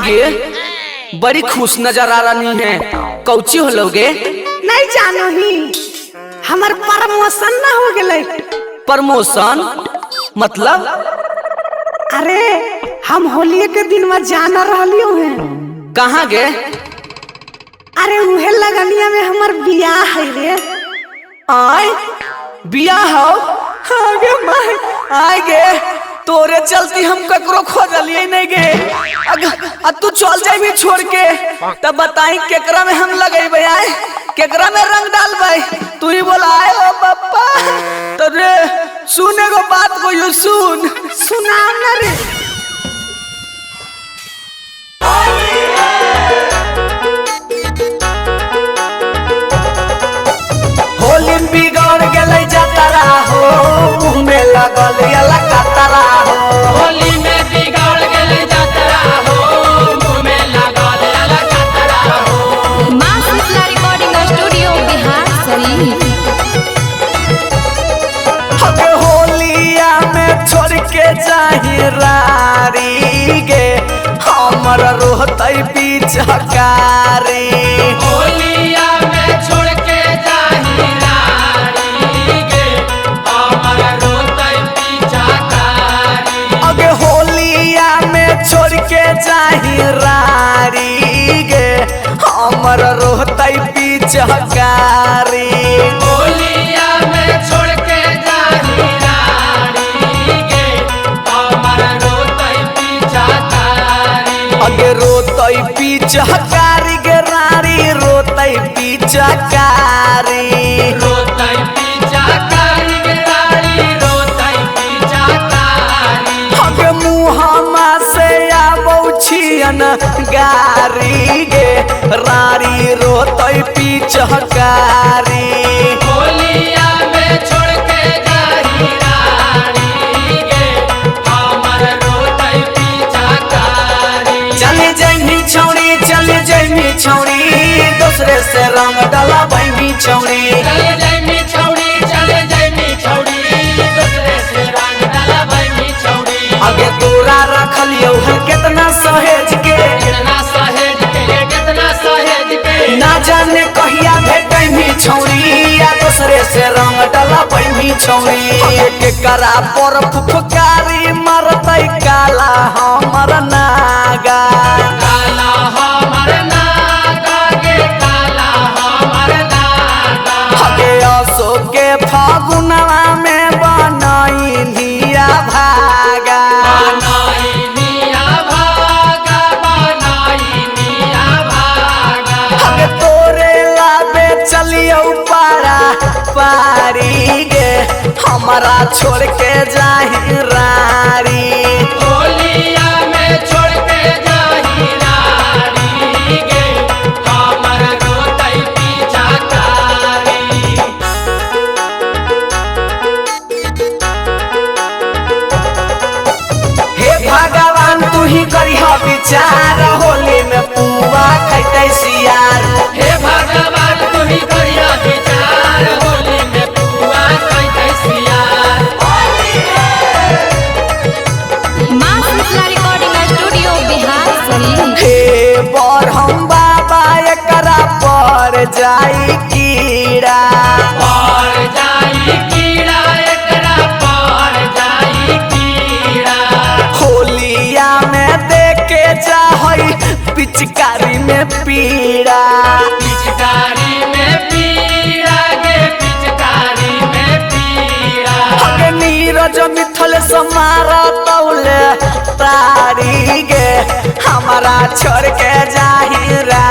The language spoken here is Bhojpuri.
गे बड़ी खुश नजर आ रही है। कौची हो लोगे? नहीं जानो ही हमार प्रमोशन ना हो गए। प्रमोशन मतलब? अरे हम होली के दिन में जाना रहियो हैं। कहाँ गे? अरे उहे लगनिया में हमार बियाह है रे। आय बियाह हो? हाँ गे माय आय गे तोरे चलती हम ककरो खोजलिए नहीं गे। अगर तू चल जाबी छोड़ के तब बताई केकरा में हम लगेबे, आए केकरा में रंग डालबे? तू ही बोला आए ओ पप्पा। तो रे सुने को बात को यू सुना ना रे। होली बिगड़ गले जतरा हो, मुँह में लगल यला कतरा हो। होली में बिगड़ गले जतरा हो, मुँह में लगल यला कतरा हो। माँ शीतला रिकॉर्डिंग स्टूडियो बिहार शरीफ। अबे होलिया में छोड़ के जाही रारी गे हमर रोहतई पिचकारी। होलिया में छोड़ के जाही रानी गे हमर रोतई पिचकारी। अबे होलिया में छोड़ के जाही रारी गे हमर रोहतई पिचकारी। होलिया में छोड़ के जाही रानी गे हमर रोतई पिचकारी। अगे रोतई पिचकारी गे रारी रोतई पिचकारी। रोतई पिचकारी गे रानी रोतई पिचकारी। अगे मुहमा से आबौ छियन गारी गे रारी रोतई पिचकारी। होलिया में छोड़ के जाही रानी गे हमर रोतई पिचकारी। चले जैमी छौड़ी चले जैमी छौड़ी दूसरे से रंग डाला बैमी छौड़ी। चले जैमी छौड़ी चले जैमी छौड़ी दूसरे से रंग डाला बैमी छौड़ी। अगे तोरा रखलियो है कितना सहेज के, कितना सहेज के कितना सहेज के। ना जाने कहिया भेटैमी छौड़ी या दूसरे से रंग डाला बैमी छौड़ी। अगे के करा पर फुफकारी मरतई काला हमर नागा। काला हमर नागा गे काला हमर नागा। अगे असो के फागुनवा में बनाई धिया भागा। बनाई निया भागा बनाई निया भागा। अगे तोरे लाबे चलियो पारा पारी गे हमारा छोड़ के जाही रारी। होलिया में छोड़ के जाही रानी गे हमर रोतई पिचकारी। हे भगवान तू ही करिह विचार होली में पुआ खैतै सियार। हे भगवान तू ही करिया विचार होली में पुआ खैतै सियार। माँ शीतला रिकॉर्डिंग स्टूडियो बिहार शरीफ। हे बरहम बाबा एकरा पर जाई कीड़ा। पर जाई कीड़ा एकरा पर जाई कीड़ा। होलिया में देके जाहई पिचकारी में पीड़ा। पिचकारी में पीड़ा गे पिचकारी में पीड़ा। अगे नीरज मिथल समारा तौले तारी गे हमारा छोड़ के जाही रा।